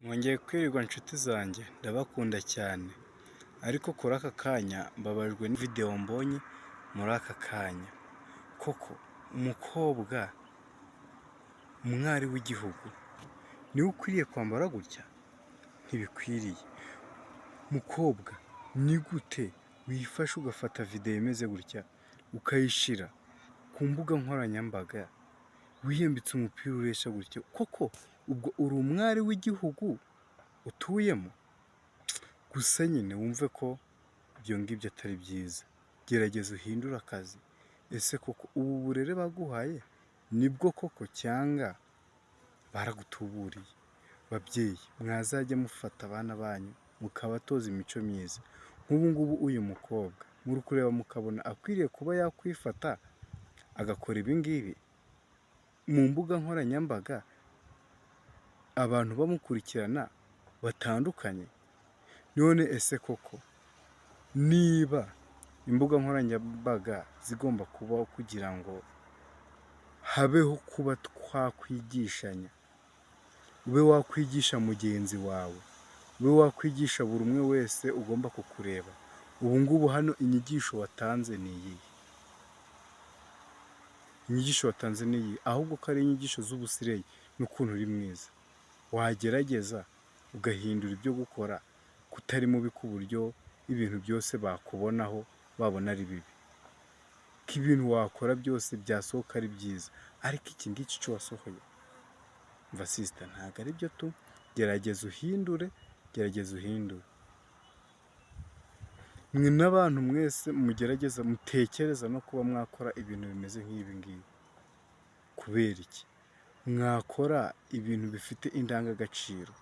Mwongeye kwirirwa nshuti zanjye ndabakunda cyane, ariko kuri aka kanya mbabajwe na video mbonye muri aka kanya. Koko umukobwa umwari w'igihugu niwe ukwiriye kwambara gutya? Ntibikwiriye. Mukobwa ni gute wifashe ugafata video imeze gutya ukayishyira ku mbuga nkoranyambaga wiyambitse umupira uresha gutya? Koko ubwo uri umwari w'igihugu utuyemo? Gusa nyine wumve ko ibyo ngibyo atari byiza, gerageza uhindure akazi. Ese koko ubu burere baguhaye nibwo koko cyangwa baragutuburiye? Babyeyi mwazajya mufata abana banyu mukabatoza imico myiza. Nk'ubu ngubu uyu mukobwa muri kureba mukabona akwiriye kuba yakwifata agakora ibi ngibi mu mbuga nkoranyambaga, abantu bamukurikirana batandukanye. None ese koko niba imbuga nkoranyambaga zigomba kubaho kugira ngo habeho kuba twakwigishanya, ube wakwigisha mugenzi wawe, ube wakwigisha buri umwe wese ugomba kukureba, ubu ngubu hano inyigisho watanze ni iyihe? Inyigisho watanze ni iyi, ahubwo ko ari inyigisho z'ubusireyi n'ukuntu uri mwiza. Wagerageza ugahindura ibyo gukora kutari mubi ku buryo ibintu byose bakubonaho babona ari bibi, ko ibintu wakora byose byasohoka ari byiza, ariko iki ngiki cyo wasohoye mva sister ntabwo ari byo tu. Gerageza uhindure, gerageza uhindure. Mwe n'abantu mwese mugerageza mutekereza no kuba mwakora ibintu bimeze nk'ibi ngibi, kubera iki? Mwakora ibintu bifite indangagaciro.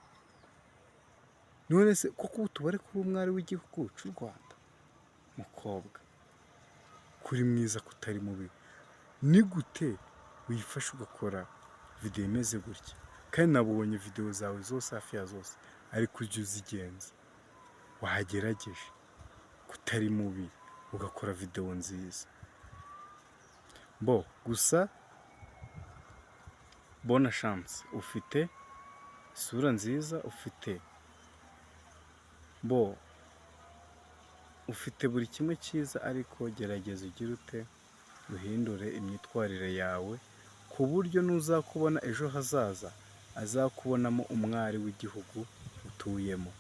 None se koko ubu tubare kuba umwari w'igihugu cy'u Rwanda? Mukobwa kuri mwiza kutari mubi, ni gute wifashe ugakora video imeze gutya? Kandi nabonye video zawe zose hafi ya zose ariko ujya uzigenza. Wahagerageje kutari mubi ugakora video nziza. Gusa bonne chance, ufite isura nziza, ufite buri kimwe cyiza, ariko gerageza ugire ute uhindure imyitwarire yawe ku buryo n'uzakubona ejo hazaza azakubonamo umwari w'igihugu utuyemo.